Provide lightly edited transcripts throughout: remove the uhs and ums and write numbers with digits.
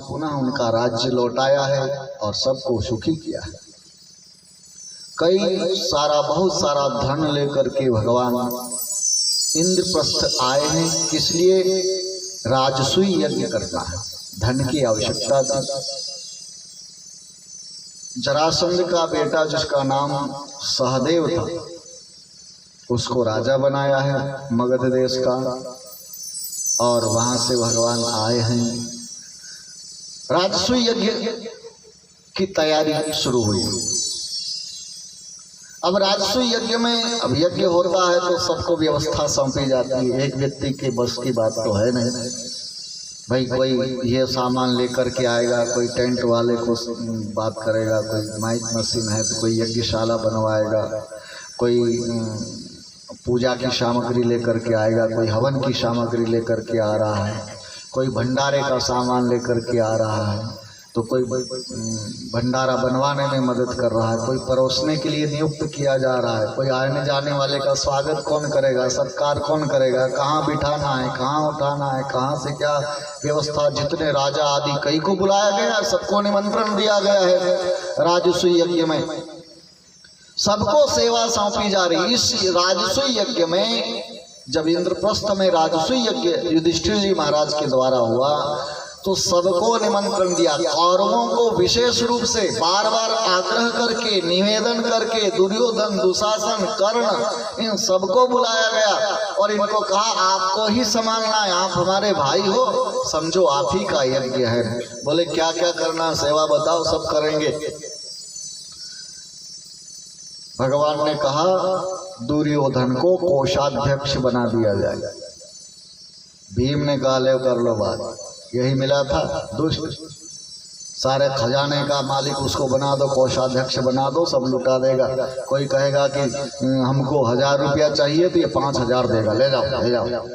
पुनः उनका राज्य लौटाया है और सबको सुखी किया है। बहुत सारा धन लेकर के भगवान इंद्रप्रस्थ आए हैं। किस लिए? राजसूय यज्ञ करना है, धन की आवश्यकता थी। जरासंध का बेटा जिसका नाम सहदेव था, उसको राजा बनाया है मगध देश का, और वहां से भगवान आए हैं। राजसूय यज्ञ की तैयारी शुरू हुई। अब राजसूय यज्ञ में अब यज्ञ होता है तो सबको व्यवस्था सौंपी जाती है। एक व्यक्ति के बस की बात तो है नहीं भाई, कोई ये सामान लेकर के आएगा, कोई टेंट वाले को बात करेगा, कोई माइक मशीन है तो कोई यज्ञशाला बनवाएगा, कोई पूजा की सामग्री लेकर के आएगा, कोई हवन की सामग्री लेकर के आ रहा है, कोई भंडारे का सामान लेकर के आ रहा है, तो कोई भंडारा बनवाने में मदद कर रहा है, कोई परोसने के लिए नियुक्त किया जा रहा है, कोई आने जाने वाले का स्वागत कौन करेगा, सत्कार कौन करेगा, कहाँ बिठाना है, कहाँ उठाना है, कहाँ से क्या व्यवस्था। जितने राजा आदि कई को बुलाया गया, सबको निमंत्रण दिया गया है। राजसूय यज्ञ में सबको सेवा सौंपी जा रही। इस राजसूय यज्ञ में जब इंद्रप्रस्थ में राजसूय यज्ञ युधिष्ठिर जी महाराज के द्वारा हुआ तो सबको निमंत्रण दिया। कौरवों को विशेष रूप से बार बार आग्रह करके, निवेदन करके, दुर्योधन, दुशासन, कर्ण, इन सबको बुलाया गया और इनको कहा आपको ही संभालना है, आप हमारे भाई हो, समझो आप ही का यज्ञ है। बोले क्या क्या करना, सेवा बताओ, सब करेंगे। भगवान ने कहा दुर्योधन को कोषाध्यक्ष बना दिया जाए। भीम ने कहा ले कर लो बात, यही मिला था, दुष्ट, सारे खजाने का मालिक उसको बना दो, कोषाध्यक्ष बना दो, सब लुटा देगा। कोई कहेगा कि हमको 1000 रुपया चाहिए तो ये 5000 देगा, ले जाओ ले जाओ।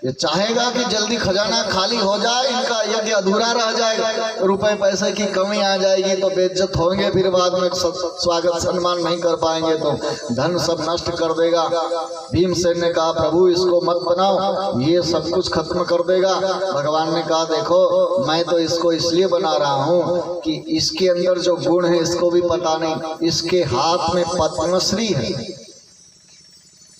ये चाहेगा कि जल्दी खजाना खाली हो जाए, इनका यज्ञ अधूरा रह जाएगा, रुपए पैसे की कमी आ जाएगी तो बेइज्जत होंगे, फिर बाद में स्वागत सम्मान नहीं कर पाएंगे तो धन सब नष्ट कर देगा। भीमसेन ने कहा प्रभु इसको मत बनाओ, ये सब कुछ खत्म कर देगा। भगवान ने कहा देखो मैं तो इसको इसलिए बना रहा हूँ कि इसके अंदर जो गुण है इसको भी पता नहीं, इसके हाथ में पद्मश्री है।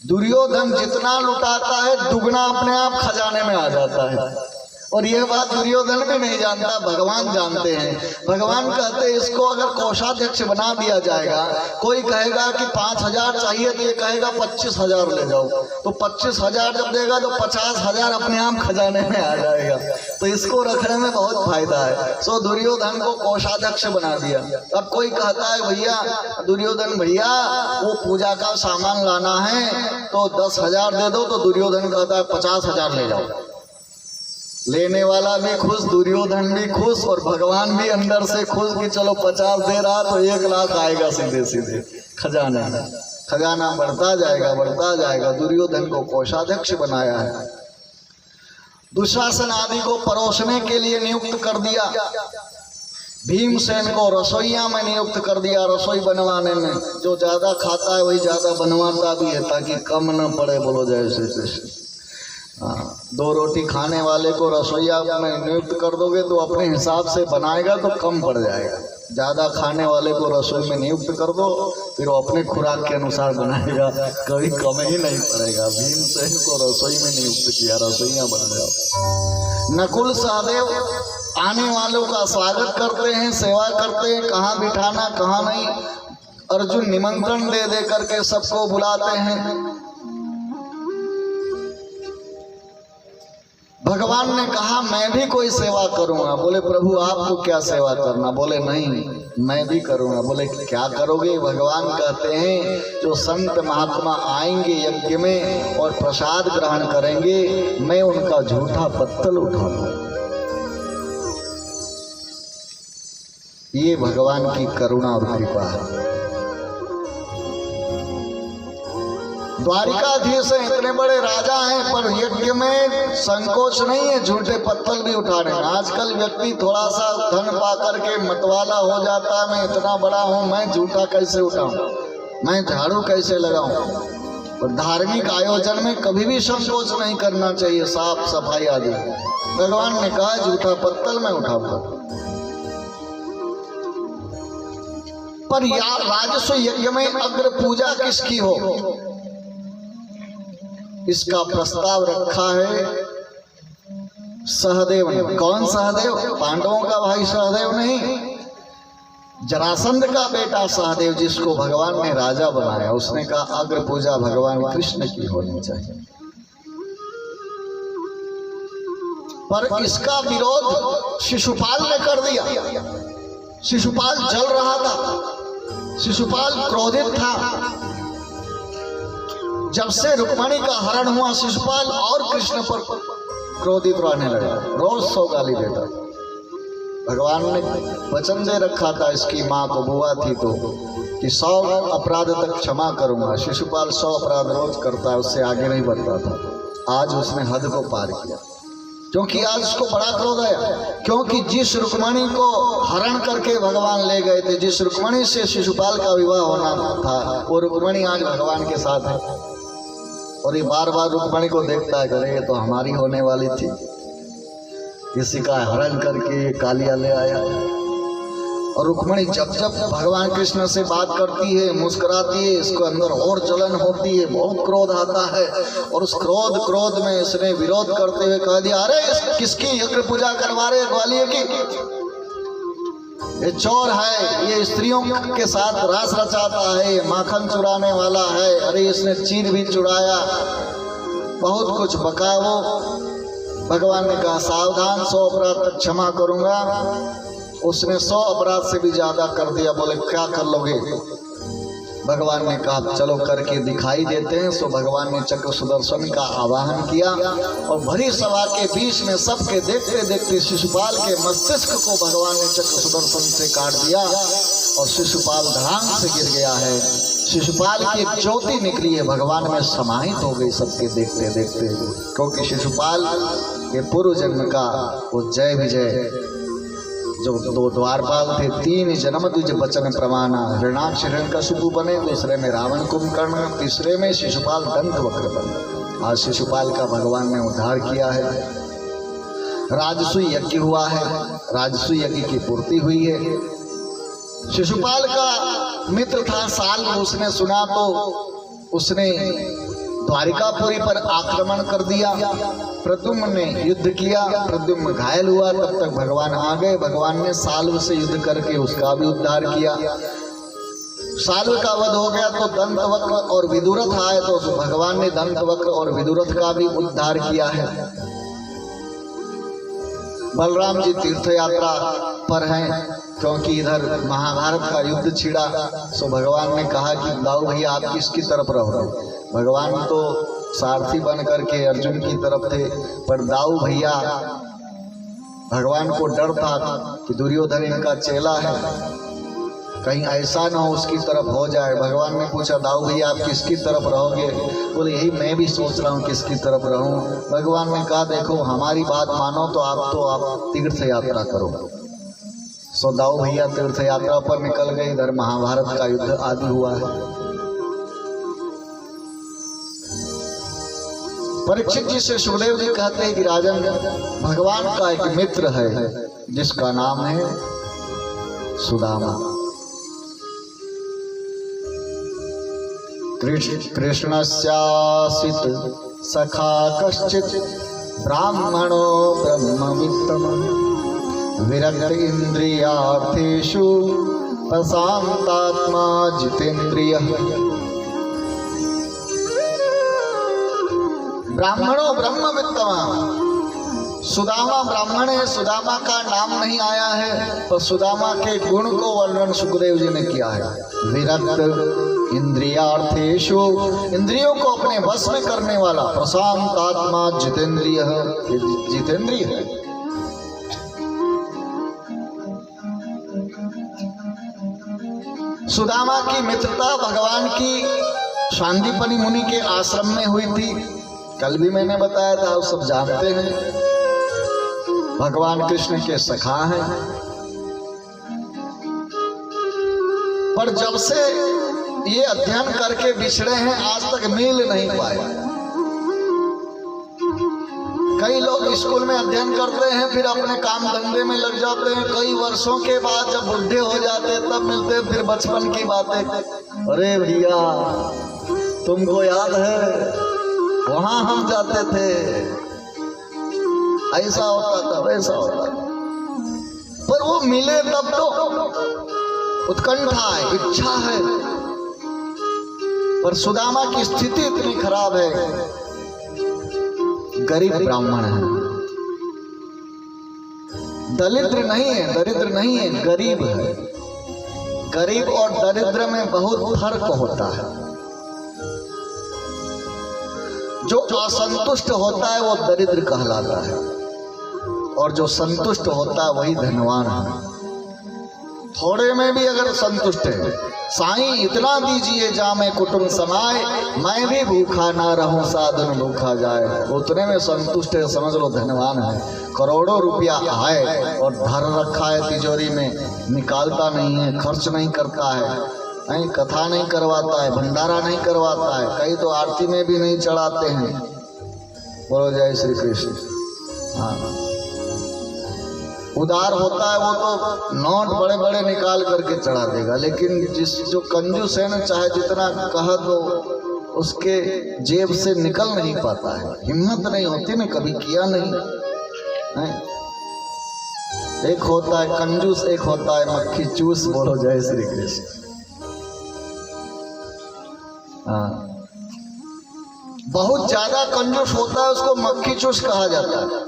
दुर्योधन जितना लुटाता है दुगना अपने आप खजाने में आ जाता है, और यह बात दुर्योधन भी नहीं जानता, भगवान जानते हैं। भगवान कहते हैं इसको अगर कोषाध्यक्ष बना दिया जाएगा, कोई कहेगा कि 5000 चाहिए तो ये कहेगा 25000 ले जाओ, तो 25000 जब देगा तो 50000 अपने आप खजाने में आ जाएगा, तो इसको रखने में बहुत फायदा है। सो दुर्योधन को कोषाध्यक्ष बना दिया। अब कोई कहता है भैया दुर्योधन भैया वो पूजा का सामान लाना है तो 10,000 दे दो, तो दुर्योधन कहता है 50,000 ले जाओ। लेने वाला भी खुश, दुर्योधन भी खुश, और भगवान भी अंदर से खुश कि चलो 50 दे रहा तो 1 लाख आएगा सीधे सीधे खजाना। खजाना बढ़ता जाएगा बढ़ता जाएगा। दुर्योधन को कोषाध्यक्ष बनाया है। दुशासन आदि को परोसने के लिए नियुक्त कर दिया। भीमसेन को रसोईया में नियुक्त कर दिया, रसोई बनवाने में। जो ज्यादा खाता है वही ज्यादा बनवाता भी है ताकि कम न पड़े। बोलो जय श्री कृष्ण। 2 रोटी खाने वाले को रसोईया में नियुक्त कर दोगे तो अपने हिसाब से बनाएगा तो कम पड़ जाएगा। ज़्यादा खाने वाले को रसोई में नियुक्त कर दो फिर वो अपने खुराक के अनुसार बनाएगा, कभी कम ही नहीं पड़ेगा। भीमसेन को रसोई में नियुक्त किया, रसोईया बन जाओ। नकुल सहदेव आने वालों का स्वागत करते हैं, सेवा करते हैं, कहाँ बिठाना कहाँ नहीं। अर्जुन निमंत्रण दे दे करके सबको बुलाते हैं। भगवान ने कहा मैं भी कोई सेवा करूंगा। बोले प्रभु आपको क्या सेवा करना? बोले नहीं मैं भी करूंगा। बोले क्या करोगे? भगवान कहते हैं जो संत महात्मा आएंगे यज्ञ में और प्रसाद ग्रहण करेंगे, मैं उनका झूठा पत्तल उठाऊंगा। ये भगवान की करुणा और कृपा है। द्वारिकाधीश है, इतने बड़े राजा हैं, पर यज्ञ में संकोच नहीं है झूठे पत्तल भी उठाने में। आजकल व्यक्ति थोड़ा सा धन पा करके मतवाला हो जाता है, मैं इतना बड़ा हूं, मैं झूठा कैसे उठाऊं, मैं झाड़ू कैसे लगाऊं। और धार्मिक आयोजन में कभी भी संकोच नहीं करना चाहिए, साफ सफाई आदि। भगवान ने कहा जूठा पत्तल में उठाऊंगा। पर यार राजस्व यज्ञ में अग्र पूजा किसकी हो, इसका प्रस्ताव रखा है सहदेव ने। कौन सहदेव? पांडवों का भाई सहदेव नहीं, जरासंध का बेटा सहदेव, जिसको भगवान ने राजा बनाया। उसने कहा अग्र पूजा भगवान कृष्ण की होनी चाहिए। पर इसका विरोध शिशुपाल ने कर दिया। शिशुपाल जल रहा था, शिशुपाल क्रोधित था। जब से रुक्मिणी का हरण हुआ शिशुपाल और कृष्ण पर क्रोधित रहने लगा, रोज 100 गाली देता। भगवान ने वचन दे रखा था इसकी माँ को, बुआ थी तो, कि 100 अपराध तक क्षमा करूंगा। शिशुपाल 100 अपराध रोज करता है, उससे आगे नहीं बढ़ता था। आज उसने हद को पार किया, क्योंकि आज उसको बड़ा क्रोध आया। क्योंकि जिस रुक्मिणी को हरण करके भगवान ले गए थे, जिस रुक्मिणी से शिशुपाल का विवाह होना था, वो रुक्मिणी आज भगवान के साथ है। और ये बार बार रुक्मिणी को देखता है, अरे ये तो हमारी होने वाली थी, किसी का हरण करके कालिया ले आया। और रुक्मिणी जब जब भगवान कृष्ण से बात करती है, मुस्कुराती है, इसको अंदर और जलन होती है, बहुत क्रोध आता है। और उस क्रोध में इसने विरोध करते हुए कह दिया, अरे किसकी अग्र पूजा करवा रहे ग्वालियर की? ये चोर है, ये स्त्रियों के साथ रास रचाता है, माखन चुराने वाला है। अरे इसने चीर भी चुराया, बहुत कुछ बका वो। भगवान ने कहा सावधान, 100 अपराध तक क्षमा करूंगा। उसने 100 अपराध से भी ज्यादा कर दिया। बोले क्या कर लोगे? भगवान ने कहा चलो करके दिखाई देते हैं। सो भगवान ने चक्र सुदर्शन का आवाहन किया और भरी सभा के बीच में सबके देखते देखते शिशुपाल के मस्तिष्क को भगवान ने चक्र सुदर्शन से काट दिया और शिशुपाल धड़ाम से गिर गया है। शिशुपाल की एक ज्योति निकली है, भगवान में समाहित हो गई सबके देखते देखते। क्योंकि शिशुपाल के पूर्व जन्म का वो जय विजय जो 2 द्वारपाल थे, 3 जन्म द्विज बचन प्रमाणा। हिरणाक्ष हिरण्यकशिपु बने, दूसरे में रावण कुंभकर्ण, तीसरे में शिशुपाल दंत वक्र बने। आज शिशुपाल का भगवान ने उद्धार किया है। राजसूय यज्ञ हुआ है, राजसूय यज्ञ की पूर्ति हुई है। शिशुपाल का मित्र था साल, उसने सुना तो उसने द्वारिकापुरी पर आक्रमण कर दिया। प्रद्युम्न ने युद्ध किया, प्रद्युम्न घायल हुआ, तब तक भगवान आ गए। भगवान ने साल्व से युद्ध करके उसका भी उद्धार किया। साल्व का वध हो गया तो दंतवक्र और विदुरथ आए, तो भगवान ने दंतवक्र और विदुरथ का भी उद्धार किया है। बलराम जी तीर्थ यात्रा पर हैं, क्योंकि इधर महाभारत का युद्ध छिड़ा। सो भगवान ने कहा कि दाऊ भैया आप किसकी तरफ रहोगे? भगवान तो सारथी बन करके अर्जुन की तरफ थे, पर दाऊ भैया भगवान को डर था कि दुर्योधन इनका चेला है, कहीं ऐसा ना हो उसकी तरफ हो जाए। भगवान ने पूछा दाऊ भैया आप किसकी तरफ रहोगे? बोले यही मैं भी सोच रहा हूँ किसकी तरफ रहूं। भगवान ने कहा देखो हमारी बात मानो तो आप तीर्थ यात्रा करो। सो दाऊ भैया तीर्थ यात्रा पर निकल गए। इधर महाभारत का युद्ध आदि हुआ है। परीक्षित जी से सुखदेव जी कहते हैं कि राजन, भगवान का एक मित्र है जिसका नाम है सुदामा। कृष्णस्यासित सखा कश्चित् ब्राह्मणो ब्रह्मवित्तमः विरक्त इंद्रियार्थेषु प्रशांतात्मा जितेन्द्रियः। ब्राह्मणों ब्रह्मवित्तमः, सुदामा ब्राह्मण है। सुदामा का नाम नहीं आया है, पर सुदामा के गुण को वर्णन सुखदेव जी ने किया है। विरक्त इंद्रियार्थेषु, इंद्रियों को अपने वश में करने वाला। प्रशांत आत्मा जितेंद्रिय, जितेंद्रिय है। सुदामा की मित्रता भगवान की सांदीपनि मुनि के आश्रम में हुई थी। कल भी मैंने बताया था, आप सब जानते हैं। भगवान कृष्ण के सखा हैं। पर जब से ये अध्ययन करके बिछड़े हैं, आज तक मिल नहीं पाए। कई लोग स्कूल में अध्ययन करते हैं, फिर अपने काम धंधे में लग जाते हैं, कई वर्षों के बाद जब बुढ़े हो जाते हैं तब मिलते हैं, फिर बचपन की बातें, अरे भैया तुमको याद है वहां हम जाते थे, ऐसा होता था वैसा होता था। पर वो मिले तब तो उत्कंठा है, इच्छा है। पर सुदामा की स्थिति इतनी खराब है, गरीब ब्राह्मण है, दरिद्र नहीं है, दरिद्र नहीं है, गरीब है। गरीब और दरिद्र में बहुत फर्क होता है। जो असंतुष्ट होता है वो दरिद्र कहलाता है, और जो संतुष्ट होता है वही धनवान है। थोड़े में भी अगर संतुष्ट है, साईं इतना दीजिए जामे कुटुंब समाए, मैं भी भूखा ना रहूं साधन भूखा जाए, उतने में संतुष्ट है, समझ लो धनवान है। करोड़ों रुपया आए और धर रखा है तिजोरी में, निकालता नहीं है, खर्च नहीं करता है, नहीं कथा नहीं करवाता है, भंडारा नहीं करवाता है, कई तो आरती में भी नहीं चढ़ाते हैं। बोलो जय श्री कृष्ण। हाँ, उदार होता है वो तो नोट बड़े बड़े निकाल करके चढ़ा देगा, लेकिन जो कंजूस है ना, चाहे जितना कह दो उसके जेब से निकल नहीं पाता है, हिम्मत नहीं होती ना, कभी किया नहीं है। एक होता है कंजूस, एक होता है मक्खी चूस। बोलो जय श्री कृष्ण। हाँ, बहुत ज्यादा कंजूस होता है उसको मक्खी चूस कहा जाता है।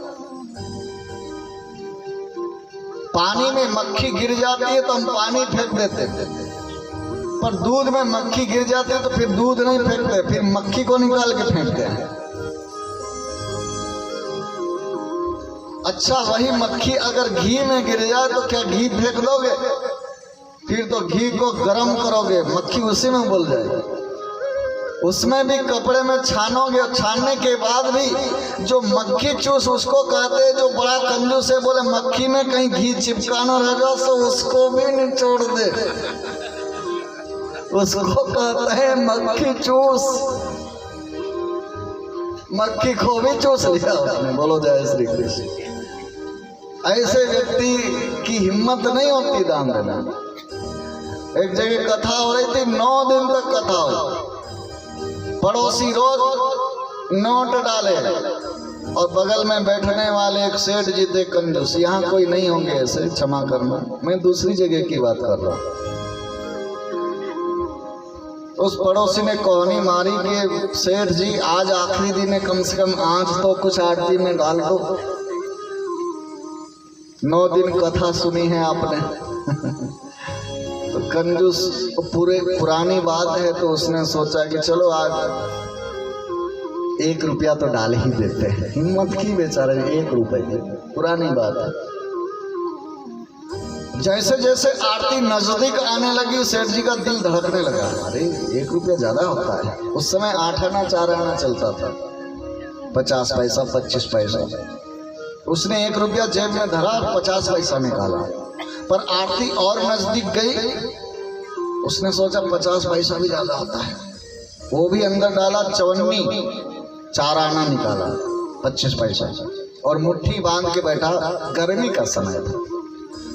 पानी में मक्खी गिर जाती है तो हम पानी फेंक देते हैं, पर दूध में मक्खी गिर जाती है तो फिर दूध नहीं फेंकते, फिर मक्खी को निकाल के फेंकते हैं। अच्छा, वही मक्खी अगर घी में गिर जाए तो क्या घी फेंक दोगे? फिर तो घी को गर्म करोगे, मक्खी उसी में बोल जाएगी। उसमें भी कपड़े में छानोगे, छानने के बाद भी जो मक्खी चूस उसको कहते हैं, जो बड़ा कंजूस है, बोले मक्खी में कहीं घी चिपकाना रहेगा तो उसको भी निचोड़ दे, उसको कहते हैं मक्खी चूस। मक्खी को भी चूस लिया उसने। बोलो जय श्री कृष्ण। ऐसे व्यक्ति की हिम्मत नहीं होती दान देना। एक जगह कथा हो रही थी, 9 दिन तक कथा हो, पड़ोसी रोज नोट डाले और बगल में बैठने वाले एक सेठ जी थे कंजूस। यहाँ कोई नहीं होंगे ऐसे, क्षमा करना, मैं दूसरी जगह की बात कर रहा हूँ। उस पड़ोसी ने कहानी मारी कि सेठ जी आज आखिरी दिन है, कम से कम आज तो कुछ आरती में डाल दो। 9 दिन कथा सुनी है आपने। तो कंजूस पूरे पुरानी बात है तो उसने सोचा कि चलो आज 1 रुपया तो डाल ही देते हैं। हिम्मत की बेचारे, 1 रुपए की पुरानी बात है। जैसे जैसे आरती नजदीक आने लगी, सेठ जी का दिल धड़कने लगा। अरे 1 रुपया ज्यादा होता है। उस समय 8 आना 4 आना चलता था, 50 पैसा 25 पैसा। उसने 1 रुपया जेब में धरा और 50 पैसा निकाला। पर आरती और नजदीक गई, उसने सोचा 50 पैसा भी ज्यादा होता है, वो भी अंदर डाला, 54 4 आना निकाला, 25 पैसा, और मुट्ठी बांध के बैठा। गर्मी का समय था।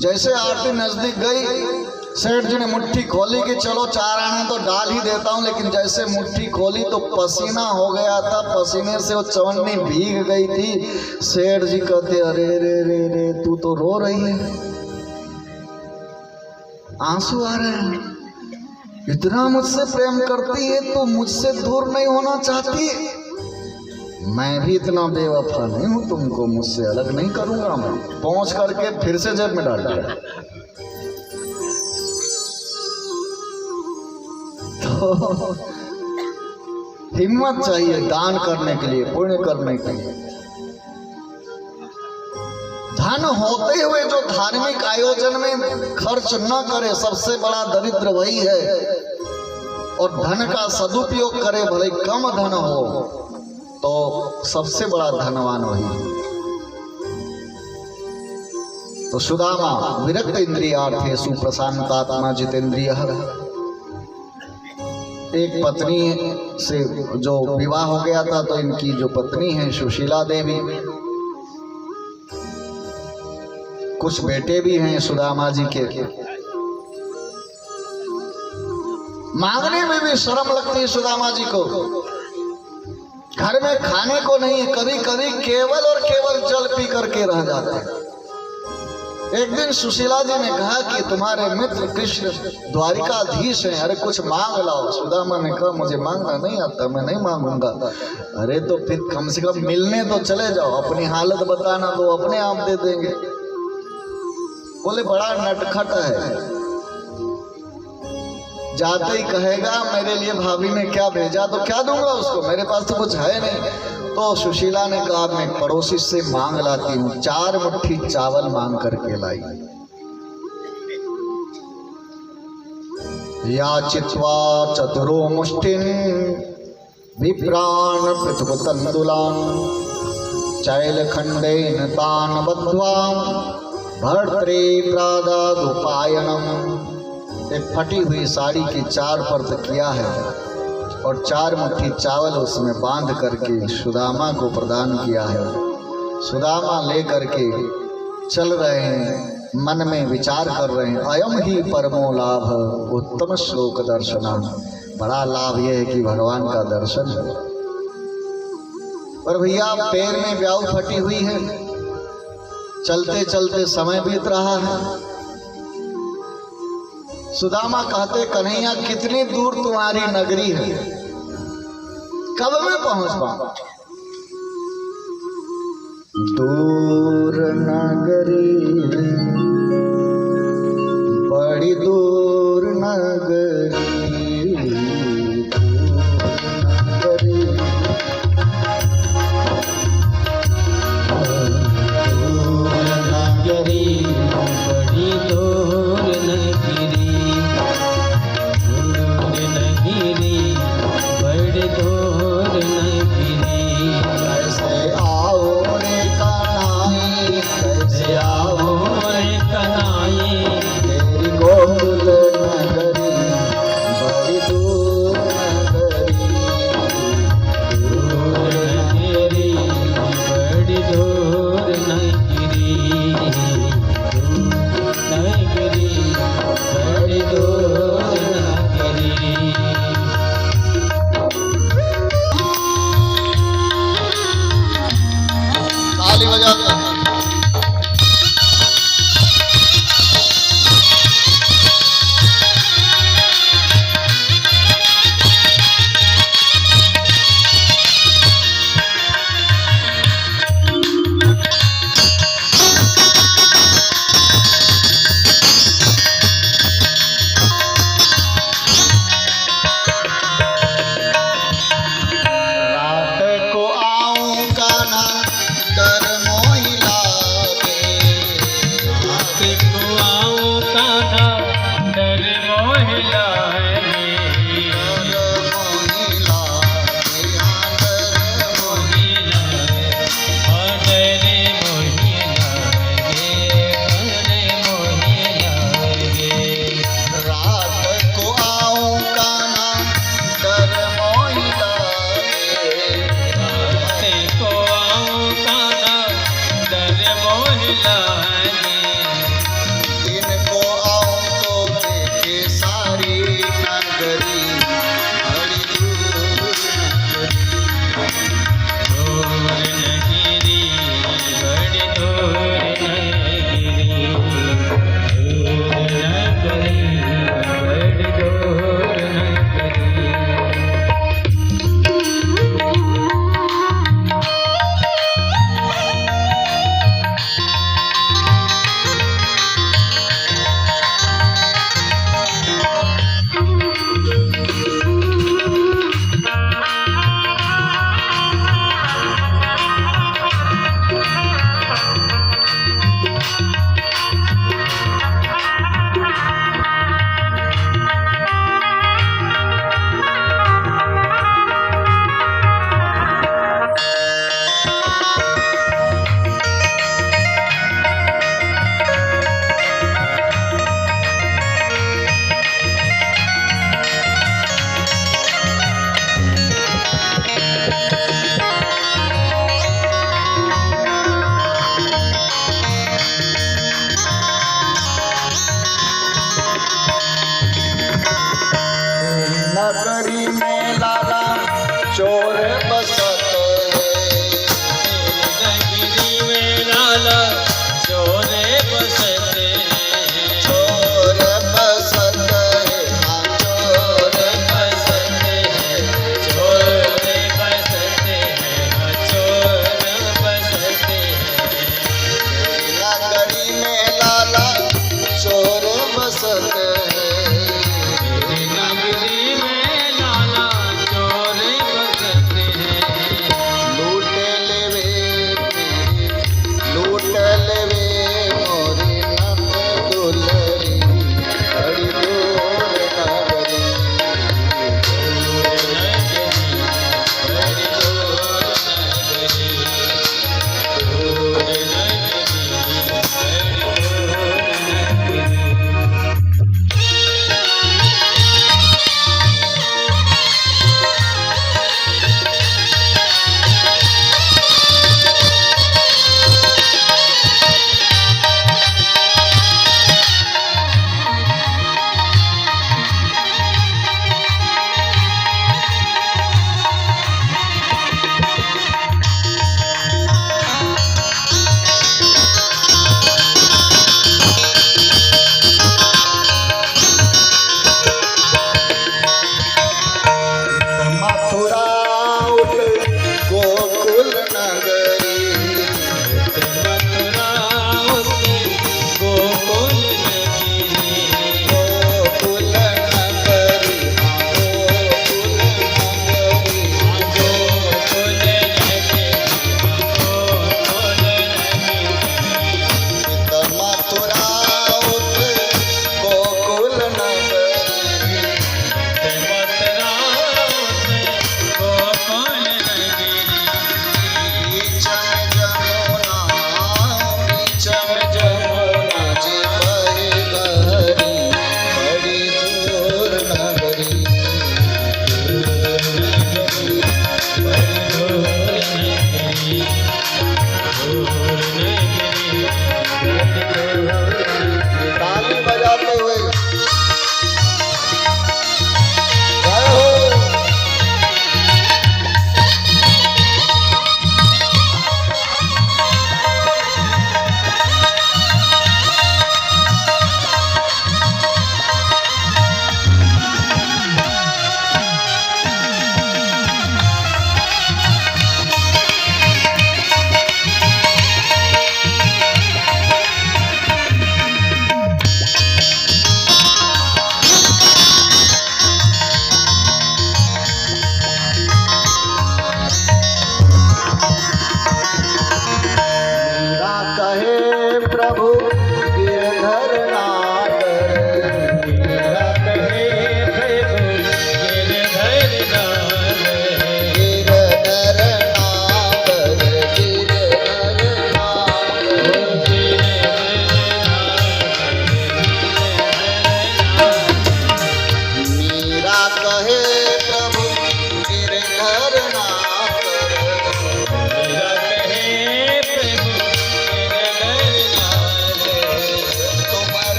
जैसे आरती नजदीक गई, सेठ जी ने मुट्ठी खोली कि चलो 4 आना तो डाल ही देता हूँ, लेकिन जैसे मुट्ठी खोली तो पसीना हो गया था, पसीने से वो चवन्नी भीग गई थी। सेठ जी कहते, अरे रे रे रे तू तो रो रही है, आंसू आ रहे हैं, इतना मुझसे प्रेम करती है तो मुझसे दूर नहीं होना चाहती। मैं भी इतना बेवफा नहीं हूं, तुमको मुझसे अलग नहीं करूंगा। मैं पहुंच करके फिर से जेब में डाल दिया। तो हिम्मत चाहिए दान करने के लिए, पुण्य करने के लिए। धन होते हुए जो धार्मिक आयोजन में खर्च न करे, सबसे बड़ा दरिद्र वही है। और धन का सदुपयोग करे, भले कम धन हो तो सबसे बड़ा धनवान वही है। तो सुदामा विरक्त इंद्रियार्थे सुप्रशांतात्मा जितेंद्रिय। एक पत्नी से जो विवाह हो गया था, तो इनकी जो पत्नी है सुशीला देवी, कुछ बेटे भी हैं सुदामा जी के। मांगने में भी शर्म लगती है सुदामा जी को। घर में खाने को नहीं, कभी कभी केवल और केवल जल पी करके रह जाते हैं। एक दिन सुशीला जी ने कहा कि तुम्हारे मित्र कृष्ण द्वारिकाधीश हैं, अरे कुछ मांग लाओ। सुदामा ने कहा मुझे मांगना नहीं आता, मैं नहीं मांगूंगा। अरे तो फिर कम से कम मिलने तो चले जाओ, अपनी हालत बताना तो अपने आप दे देंगे। बोले बड़ा नटखट है, जाते ही कहेगा मेरे लिए भाभी ने क्या भेजा, तो क्या दूंगा उसको, मेरे पास तो कुछ है नहीं। तो सुशीला ने कहा मैं पड़ोसी से मांग लाती हूँ। 4 मुट्ठी चावल मांग करके लाई। याचित्वा चतुरो मुष्टिन विप्राण पृथुक तंदुलान चैलखंडेन तान बद्ध्वा भर्त्रे प्रादादुपायनम। एक फटी हुई साड़ी की 4 परत किया है और 4 मुट्ठी चावल उसमें बांध करके सुदामा को प्रदान किया है। सुदामा ले करके चल रहे हैं, मन में विचार कर रहे हैं, अयम ही परमो लाभ उत्तम श्लोक दर्शनम। बड़ा लाभ यह है कि भगवान का दर्शन है। पर भैया पैर में ब्याऊ फटी हुई है, चलते चलते समय बीत रहा है। सुदामा कहते कन्हैया कितनी दूर तुम्हारी नगरी है, कब मैं पहुंच पाऊं? दूर नगरी बड़ी दूर नगरी, कैसे आओ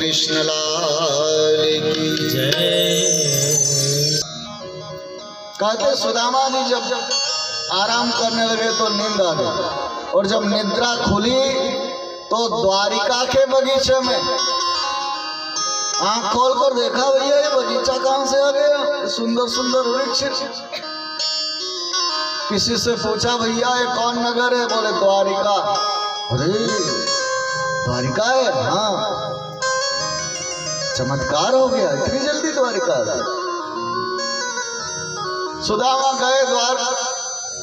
कृष्ण लाल की जय। कहते सुदामा जी जब आराम करने लगे तो नींद आ गई, और जब निद्रा खुली तो द्वारिका के बगीचे में आंख खोल कर देखा, भैया ये बगीचा कहां से आ गया, सुंदर सुंदर वृक्ष। किसी से पूछा, भैया ये कौन नगर है? बोले द्वारिका। अरे द्वारिका है? हाँ, चमत्कार हो गया, इतनी जल्दी द्वारिका आ गई। सुदामा गए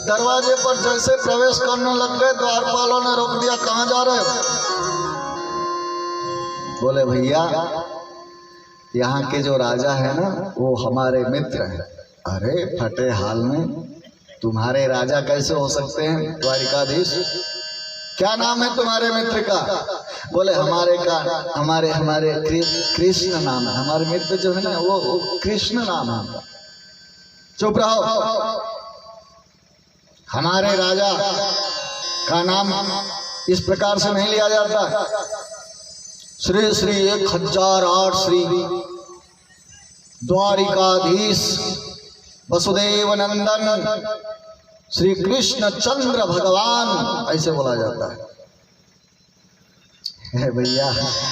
दरवाजे पर, जैसे प्रवेश करने लग गए द्वारपालों ने रोक दिया, कहां जा रहे हो? बोले भैया यहाँ के जो राजा है ना वो हमारे मित्र हैं। अरे फटे हाल में तुम्हारे राजा कैसे हो सकते हैं द्वारिकाधीश? क्या नाम है तुम्हारे मित्र का? बोले हमारे कृष्ण नाम है, हमारे मित्र जो है ना वो कृष्ण नाम है। चुप रहो, हमारे राजा का नाम इस प्रकार से नहीं लिया जाता। श्री श्री 1008 श्री द्वारिकाधीश वसुदेव नंदन श्री कृष्ण चंद्र भगवान ऐसे बोला जाता है। भैया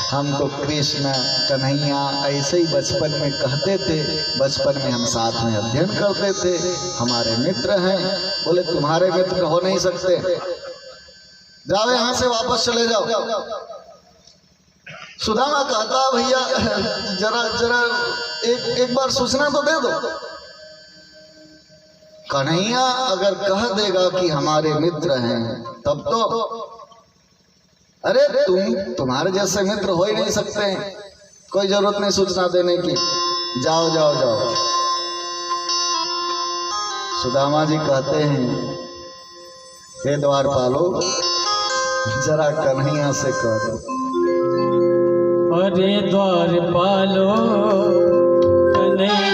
हम तो कृष्ण कन्हैया ऐसे ही बचपन में कहते थे, बचपन में हम साथ में अध्ययन करते थे, हमारे मित्र हैं। बोले तुम्हारे मित्र हो नहीं सकते, जाओ यहाँ से वापस चले जाओ। सुदामा कहता, भैया जरा एक बार सूचना तो दे दो। कन्हैया अगर कह देगा कि हमारे मित्र हैं तब तो, अरे तुम्हारे जैसे मित्र हो ही नहीं सकते, कोई जरूरत नहीं सूचना देने की, जाओ जाओ जाओ। सुदामा जी कहते हैं, हे द्वारपालो जरा कन्हैया से कह दो। अरे द्वारपालो कन्हैया